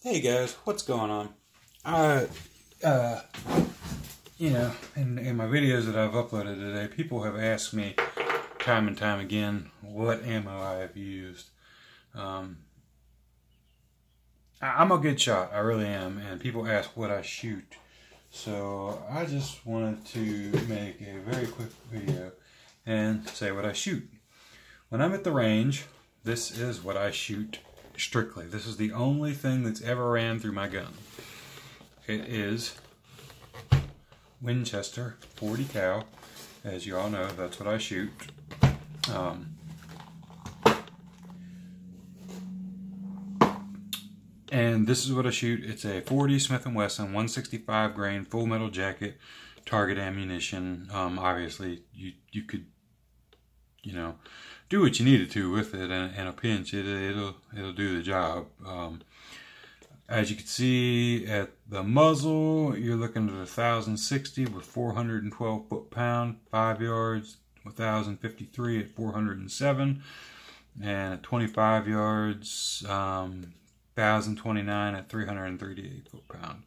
Hey guys, what's going on? I, uh, in my videos that I've uploaded today, people have asked me time and time again what ammo I have used. I'm a good shot, I really am, and people ask what I shoot. So I just wanted to make a very quick video and say what I shoot. When I'm at the range, this is what I shoot strictly. This is the only thing that's ever ran through my gun. It is Winchester 40 cal. As you all know, that's what I shoot. And this is what I shoot. It's a 40 Smith & Wesson 165 grain full metal jacket target ammunition. Obviously you could, do what you needed to with it, and in a pinch it'll do the job. As you can see at the muzzle, you're looking at 1060 with 412 foot-pound, 5 yards, 1053 at 407, and at 25 yards, 1029 at 338 foot-pound.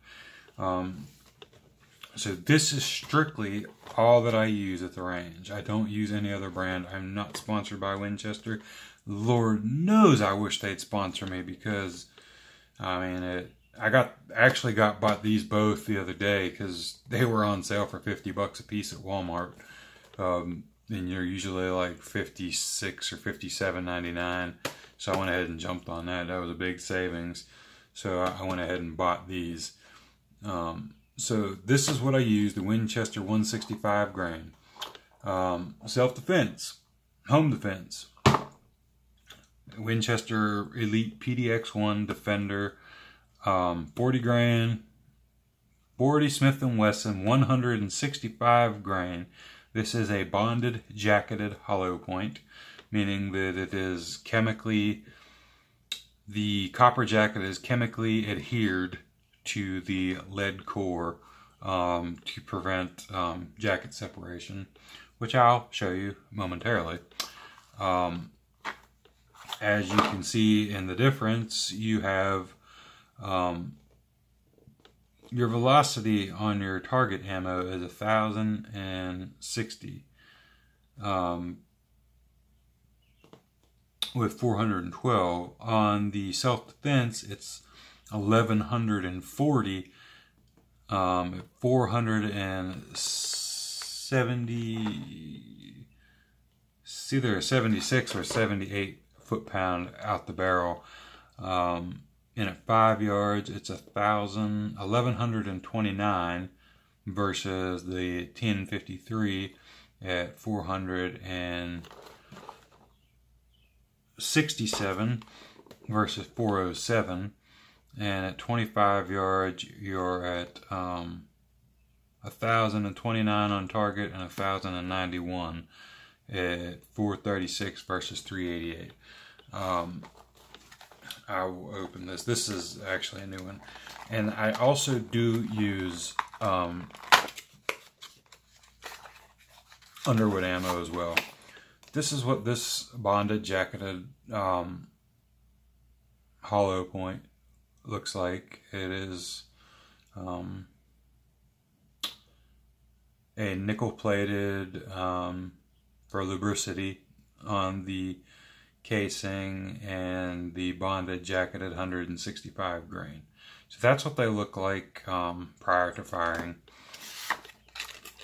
So this is strictly all that I use at the range. I don't use any other brand. I'm not sponsored by Winchester. Lord knows I wish they'd sponsor me, because I bought these both the other day because they were on sale for 50 bucks a piece at Walmart. And you're usually like 56 or 57.99. So I went ahead and jumped on that. That was a big savings. So I went ahead and bought these. So this is what I use, the Winchester 165 grain. Self-defense, home defense. Winchester Elite PDX-1 Defender, 40 grain, 40 Smith & Wesson 165 grain. This is a bonded jacketed hollow point, meaning that it is the copper jacket is chemically adhered to the lead core to prevent jacket separation, which I'll show you momentarily. As you can see in the difference, you have your velocity on your target ammo is 1060 with 412. On the self-defense, it's 1140 at 470, it's either 76 or 78 foot-pound out the barrel. And at 5 yards, it's 1129 versus the 1053 at 467 versus 407. And at 25 yards, you're at 1029 on target and 1091 at 436 versus 388. I will open this. This is actually a new one. And I also do use Underwood ammo as well. This is what this bonded jacketed hollow point looks like. It is a nickel plated for lubricity on the casing and the bonded jacketed 165 grain. So that's what they look like prior to firing.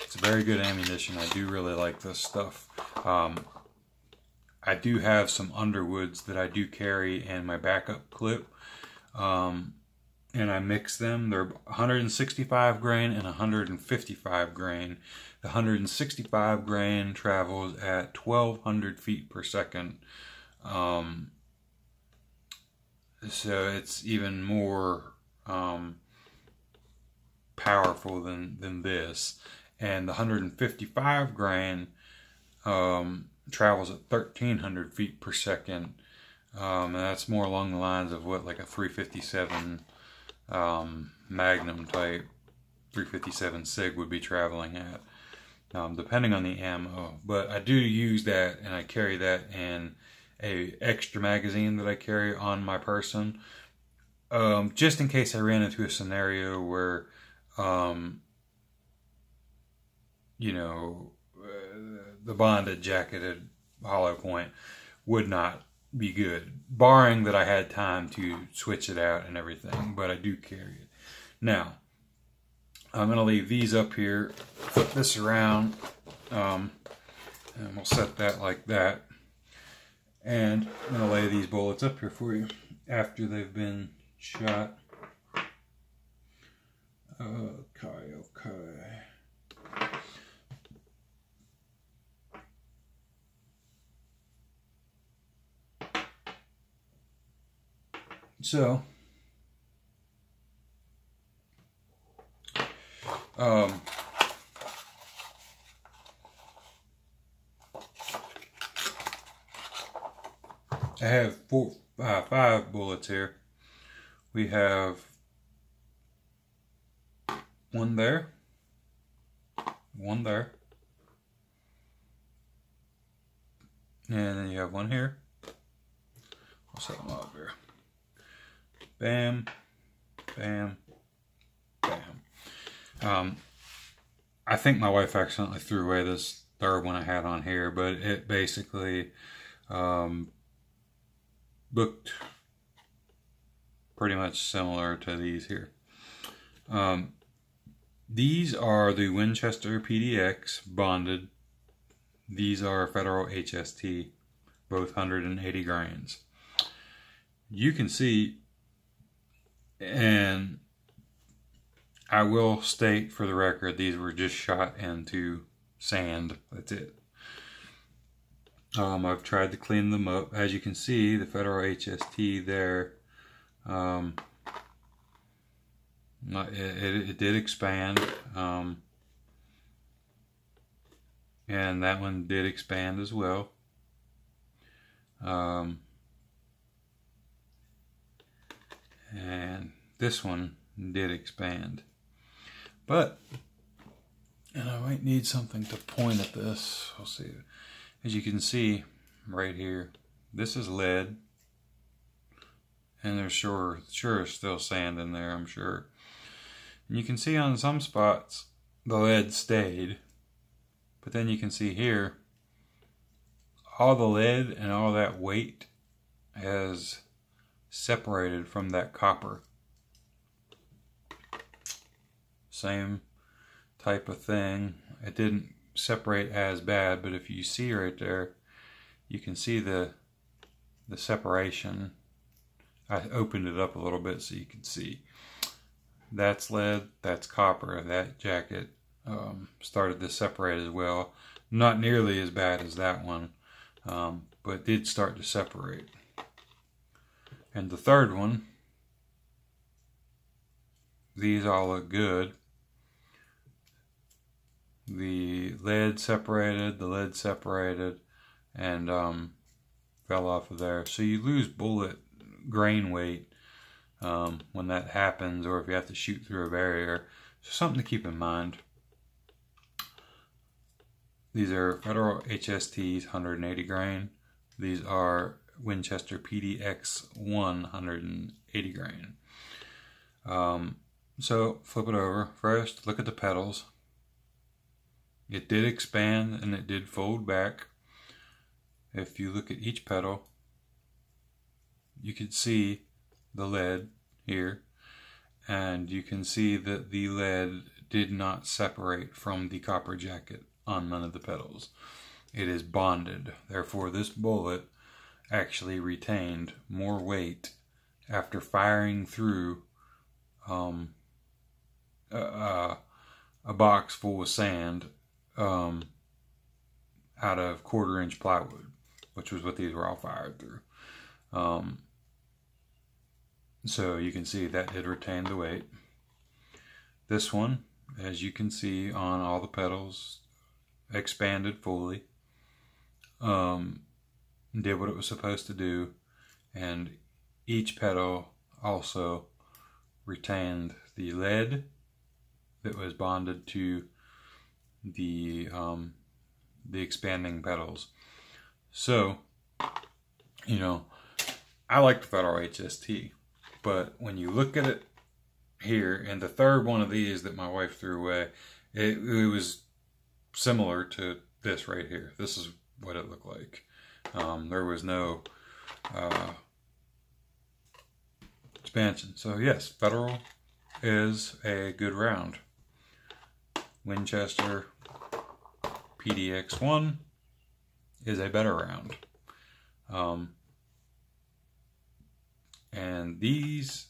It's a very good ammunition. I do really like this stuff. I do have some Underwoods that I do carry in my backup clip, and I mix them. They're 165 grain and 155 grain. The 165 grain travels at 1200 feet per second. So it's even more powerful than this. And the 155 grain travels at 1300 feet per second. And that's more along the lines of what like a 357 Magnum type 357 SIG would be traveling at, depending on the ammo. But I do use that, and I carry that in a extra magazine that I carry on my person. just in case I ran into a scenario where, you know, the bonded jacketed hollow point would not be good, barring that I had time to switch it out and everything, but I do carry it. Now, I'm going to leave these up here, flip this around, and we'll set that like that. And I'm going to lay these bullets up here for you after they've been shot. Okay. So, I have five bullets here. We have one there, and then you have one here. I'll set them up here. Bam, bam, bam. I think my wife accidentally threw away this third one I had on here, but it basically looked pretty much similar to these here. These are the Winchester PDX bonded. These are Federal HST, both 180 grains. You can see, and I will state for the record, these were just shot into sand. That's it. I've tried to clean them up. As you can see, the Federal HST there, it did expand, and that one did expand as well. And this one did expand. But, and I might need something to point at this. We'll see. As you can see right here, this is lead, and there's sure still sand in there, I'm sure. And you can see on some spots the lead stayed, but then you can see here all the lead and all that weight has separated from that copper. Same type of thing. It didn't separate as bad, but if you see right there, you can see the separation. I opened it up a little bit so you can see. That's lead, that's copper. That jacket started to separate as well. Not nearly as bad as that one, but did start to separate. And the third one, these all look good. The lead separated, and fell off of there. So you lose bullet grain weight when that happens, or if you have to shoot through a barrier. So something to keep in mind. These are Federal HSTs 180 grain. These are Winchester PDX 180 grain. So flip it over. First, look at the petals. It did expand and it did fold back. If you look at each petal, you can see the lead here, and you can see that the lead did not separate from the copper jacket on none of the petals. It is bonded. Therefore, this bullet actually retained more weight after firing through a box full of sand out of 1/4 inch plywood, which was what these were all fired through. So you can see that did retain the weight. This one, as you can see on all the petals, expanded fully, did what it was supposed to do, and each petal also retained the lead that was bonded to the expanding petals. So, you know, I like the Federal HST, But when you look at it here, and the third one of these that my wife threw away, it was similar to this right here. This is what it looked like. There was no expansion. So yes, Federal is a good round. Winchester PDX1 is a better round. And these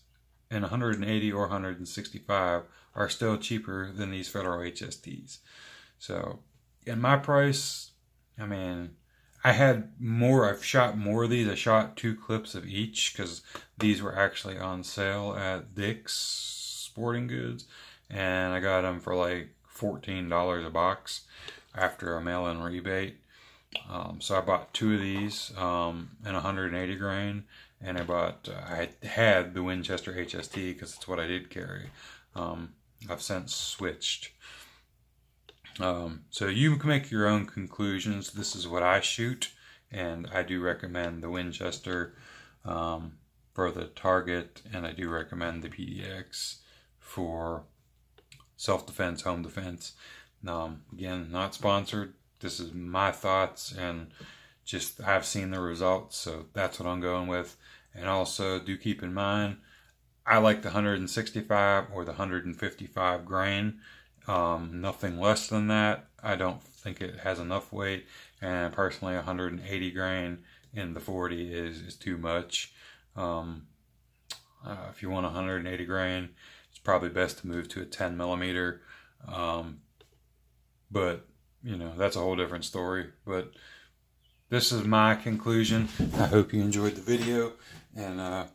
in 180 or 165 are still cheaper than these Federal HSTs. So in my price, I mean, I've shot more of these. I shot 2 clips of each because these were actually on sale at Dick's Sporting Goods, and I got them for like $14 a box after a mail-in rebate. So I bought 2 of these in 180 grain, and I had the Winchester HST because it's what I did carry. I've since switched. So you can make your own conclusions. This is what I shoot, and I do recommend the Winchester for the target, and I do recommend the PDX for self-defense, home defense. Again, not sponsored. This is my thoughts, and just I've seen the results, so that's what I'm going with. And also do keep in mind, I like the 165 or the 155 grain. Nothing less than that. I don't think it has enough weight, and personally 180 grain in the 40 is too much. If you want 180 grain, it's probably best to move to a 10 millimeter. But you know, that's a whole different story. But this is my conclusion. I hope you enjoyed the video, and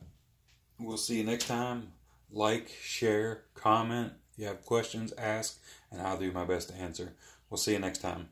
we'll see you next time. Like, share, comment. If you have questions, ask, and I'll do my best to answer. We'll see you next time.